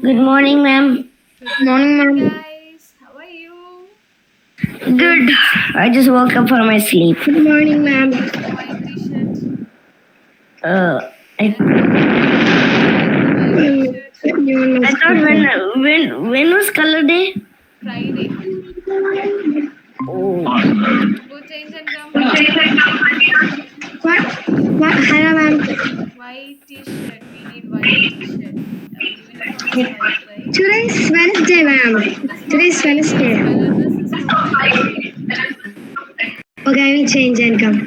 Good morning, ma'am. Good Morning, morning, ma'am. guys. How are you? Good. I just woke up from my sleep. Good morning, ma'am. White t-shirt. Uh, I, And white t-shirt. I thought when was color day? Friday. Oh. Go change and come. What? Hello, ma'am. White t-shirt. We need white t-shirt. Our uniform is white, right? Today is Wednesday, ma'am. It is Today not is Friday. Wednesday. Color dress is for Friday. Okay, I will change and come.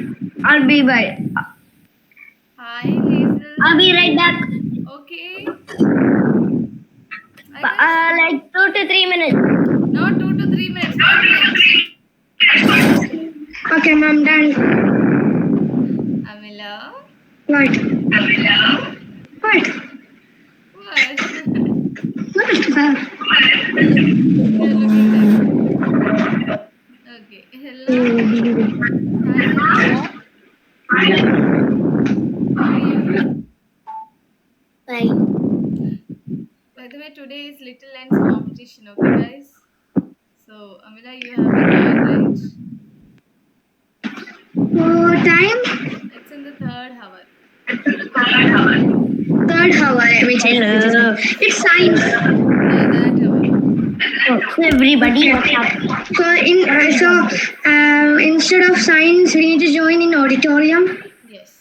I'll be by. Hi, Hazel. I'll be right back. Okay. I guess. Like 2 to 3 minutes. No, 2 to 3 minutes. 5 minutes. Okay, ma'am, done. Amila. What? What? What? What? You're looking that. Okay. Hello. Hi, Hello. How are you? Fine. By the way, today is Little Ends competition, okay, guys? So, Amila, you have to join, right? Oh, time? It's in the third hour. Third hour. Which is it's science. Yeah, that hour. So everybody, what's happening? So instead of science, we need to join in auditorium. Yes.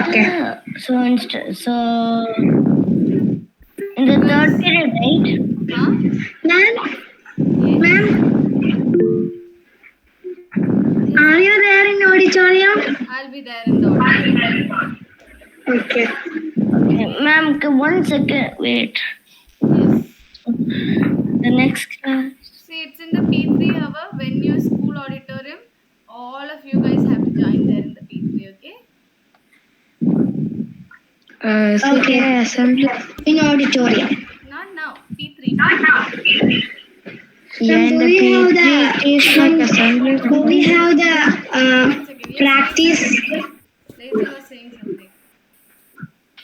Okay. So in the third period, right? Huh? Ma'am, Yes. ma'am, are you there in auditorium? I'll be there in the auditorium. Okay. Okay, ma'am. 1 second. Wait. Yes. The next class. See, it's in the P3 hour, venue school auditorium. All of you guys have to join there in the P3, okay? Okay. Assembly in auditorium. Not now. P3. Yeah, in the P3 it is like assembly. We have the One second. Yes, practice. Lazel was saying something.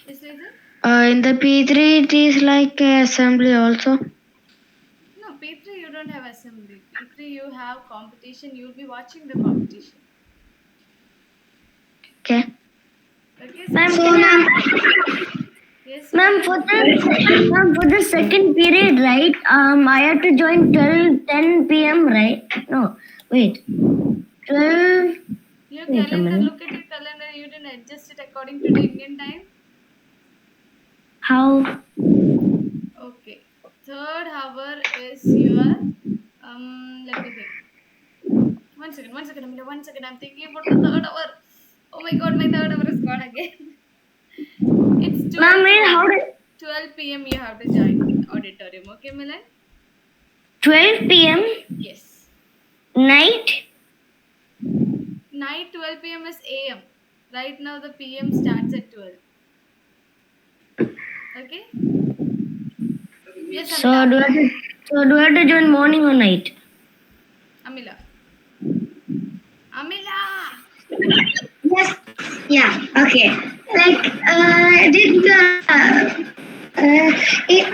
Yes, Lazel? In the P3 it is like assembly also. No, P3 you don't have assembly. P3 you have competition. You'll be watching the competition. Okay. Okay, Ma'am, so can I? yes, Ma'am, for the second period, right? I have to join 10 p.m. Right? No, wait. 12. your Wait a calendar. minute. Look at your calendar. You didn't adjust it according to the Indian time. How? Okay. Third hour is your let me think. 1 second, Amita, 1 second. I'm thinking about the third hour. Oh my god, my third hour is gone again. It's 12 Ma'am, wait, how p.m. did 12 p.m. you have to join auditorium. Okay, Milan? 12 p.m. Yes. night? Night 12 p.m. is a.m. Right now the p.m. starts at 12. Okay? Yes, So Amila. do I have to join morning or night? Amila. Amila! Yes. Yeah. Okay. Like did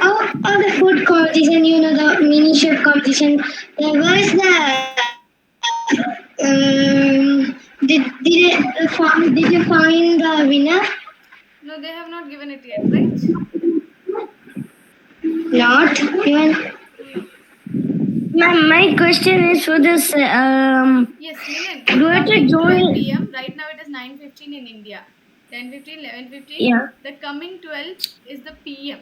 all the food competition, the mini chef competition. Where's did you find the winner? No, they have not given it yet, right? Not even. No. Ma'am, my question is for this. Yes, Milan. Do I have to Coming 12 join? p.m. Right now it is 9:15 in India. 10:15, 11:15. Yeah. The coming 12 is the p.m.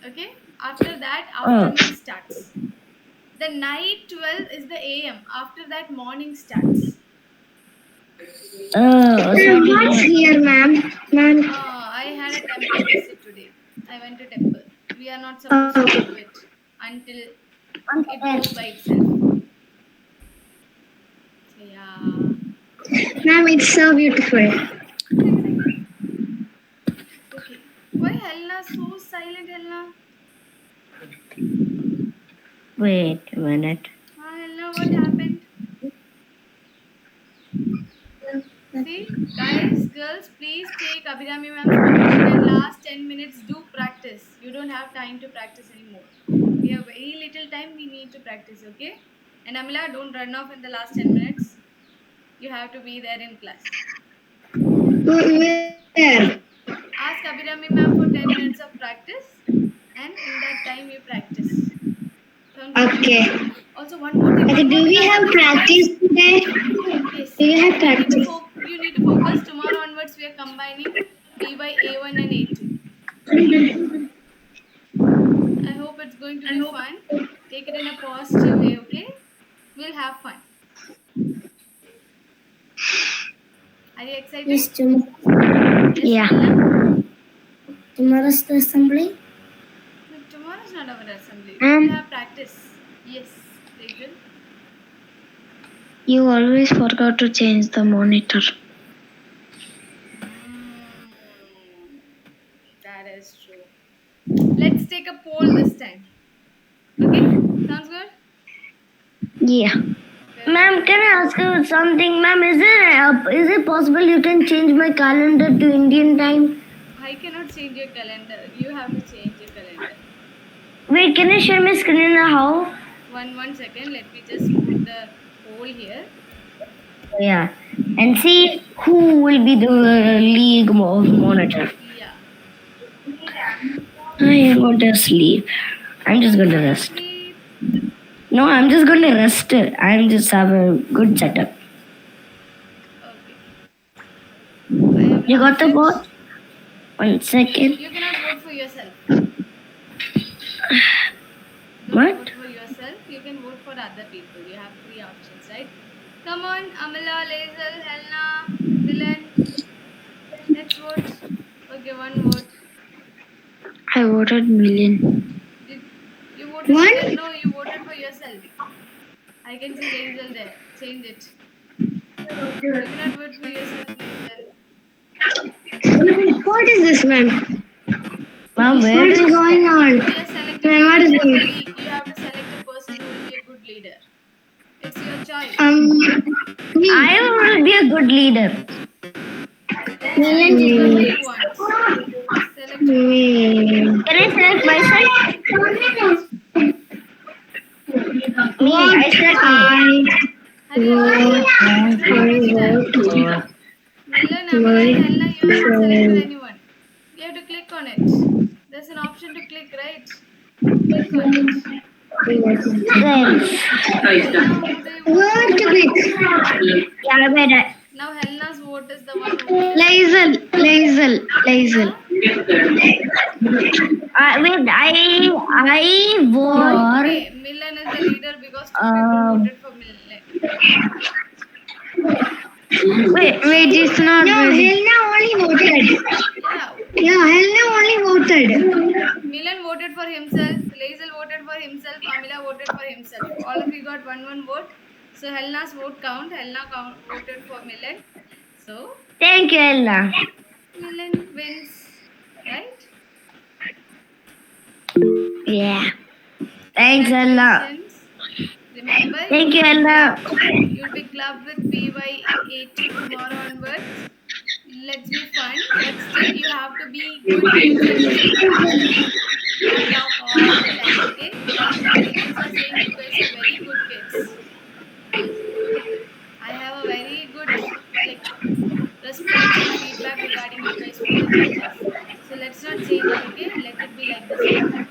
Okay? After that, Oh. afternoon starts. The night 12 is the a.m. After that, morning starts. What's here, ma'am? Ma'am. I had a temple visit today. I went to temple. We are not supposed to do it until it goes by itself. So yeah. Ma'am, it's so beautiful. Okay. Why Helena so silent, Helena? Wait a minute. Helena, what happened? See, guys, girls, please take Abhirami ma'am's permission and last 10 minutes do practice. You don't have time to practice anymore. We have very little time, we need to practice, okay? And Amila, don't run off in the last 10 minutes. You have to be there in class. Where? Ask Abhirami ma'am for 10 minutes of practice, and in that time, you practice. Sounds good? Okay. Also, one more thing, Okay, one do more we thing I have have to say, practice guys. today? Yes, Do you have and practice? you need to focus. Tomorrow onwards, we are combining PYA1 and A2. I hope it's going to be fun. Take it in a positive way, okay? We'll have fun. Are you excited? Yes, Yes, yeah. Helena? Tomorrow's the assembly. No, tomorrow's not our assembly. We will have practice. Yes, Rachel. You always forgot to change the monitor. That is true. Let's take a poll this time. Okay? Sounds good? Yeah. Ma'am, can I ask you something? Ma'am, is it possible you can change my calendar to Indian time? I cannot change your calendar. You have to change your calendar. Wait, can you share my screen now? How? One second. Let me just put the poll here. Yeah. And see who will be the league monitor. Yeah. I am going to sleep. I'm just going to rest. Sleep. No, I'm just going to rest. I'm just have a good setup. Okay. I have You got the lost it. vote? 1 second. You cannot vote for yourself. Don't What? vote for yourself. You can vote for other people. You have 3 options, right? Come on, Amala, Lazel, Helena, Milan. Let's vote. Okay, 1 vote. I voted million. Did you voted One? Milan? No, you voted for yourself. I can see Lazel there. Change it. You cannot vote for yourself, Lazel. What is this, ma'am? Ma'am, What where is is going on? We are selecting Ma'am, what is the going league. You have to select a person who will be a good leader. It's your choice. Me. I will be a good leader. Then select anyone who you want. Select who. Me. Can I select myself? Me. I select me. Hurry up, hurry up. It's a finish time. Milan, Amala, and Helena, you haven't selected anyone. You have to click on it. There's an option to click, right? Click on it. Then. Helena, who do you vote What for? to click? Yeah, wait. Now Helena's vote is the one who will. Lazel. Helena? Wait, I vote. Okay, Milan is the leader because 2 people voted for Milan. Wait, It's not. No, Helena only voted. Yeah, Helena only voted. Milan voted for himself, Lazel voted for himself, Amila voted for himself. All of you got one vote. So Helena's vote count. Helena voted for Milan. So thank you, Ella. Milan wins, right? Yeah. Thanks, Ella. Congratulations. Remember, Thank you, Ella. you'll be clubbed with PYA2 tomorrow onwards. Let's be fun, but still you have to be good kids and listen to teacher. Don't talk all the time, okay? Right now, teachers are saying you guys are very good kids. I have a very good response and feedback regarding you guys from the teachers. So let's not change it, okay? Let it be like this only.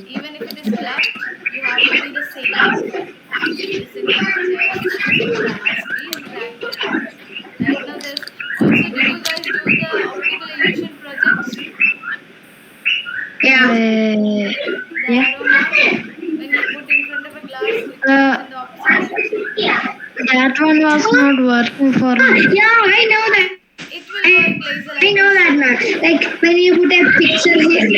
Even if it is clubbed, you have to be the same. Listen to teachers, sit in class, be interactive. Right now, there's also. Did you guys do the optical illusion project? The aroma, when you put in front of a glass, it moves in the opposite direction. That one was not working for me. Yeah, I know that. It will work, Laser. I know that, ma'am. Like when you put a picture here.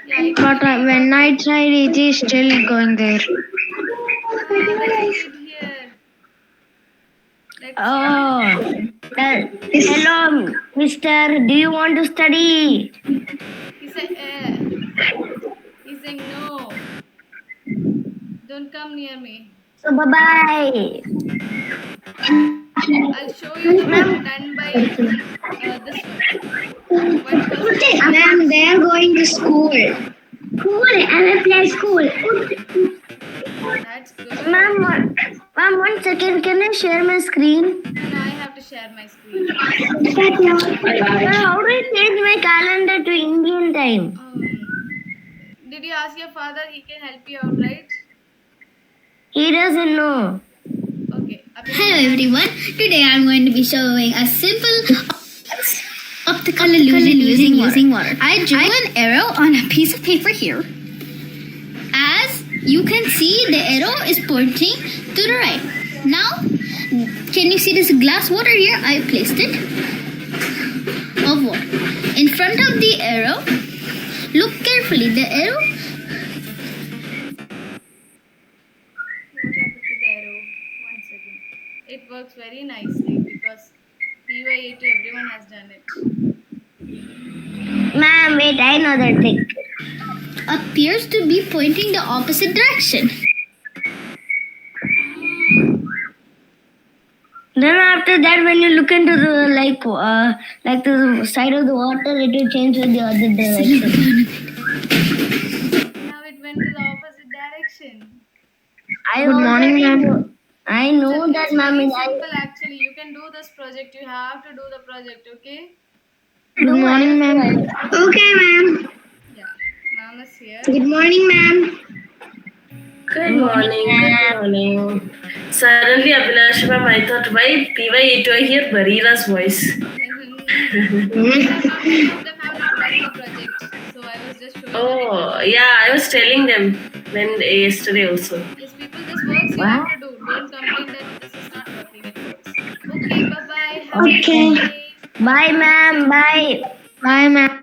Yeah, it But will when work. I tried, it is still going there. There's a kid here. Let's Oh. Hello, mister. Do you want to study? He said, He's saying no. Don't come near me. So, bye-bye. I'll show you the one done by this one. One person. Ma'am, they are going to school. Cool, and I play school. That's good. Ma'am, 1 second. Can I share my screen? And I have to share my screen. Ma'am, how do I change my calendar to Indian time? Did you ask your father? He can help you out, right? He doesn't know. Okay. Hello everyone, today I'm going to be showing a simple optical illusion using water. I drew an arrow on a piece of paper here. As you can see, the arrow is pointing to the right. Now, can you see this glass water here? I placed it of water. In front of the arrow, look carefully. The arrow What happened to the arrow? 1 second. It works very nicely because PYA2 everyone has done it. Ma'am, wait, I know that trick. appears to be pointing the opposite direction. Then after that, when you look into the like the side of the water, it will change to the other direction. Now it went to the opposite direction. Good morning, ma'am. I know It's that, ma'am. very I simple actually. You can do this project. You have to do the project, okay? Good morning, ma'am. Okay, ma'am. Yeah. Ma'am is here. Good morning, ma'am. Good morning, good morning. Suddenly, Abhinash ma'am, I thought, why PY8 I hear Barira's voice? Many of them have not done the project. So I was just showing Oh, yeah, I was telling them when yesterday also. Yes, people, this works. You have to do. Don't complain that this is not working. It works. Okay, bye bye. Have a Okay. nice day. Bye, ma'am. Bye. Bye, ma'am.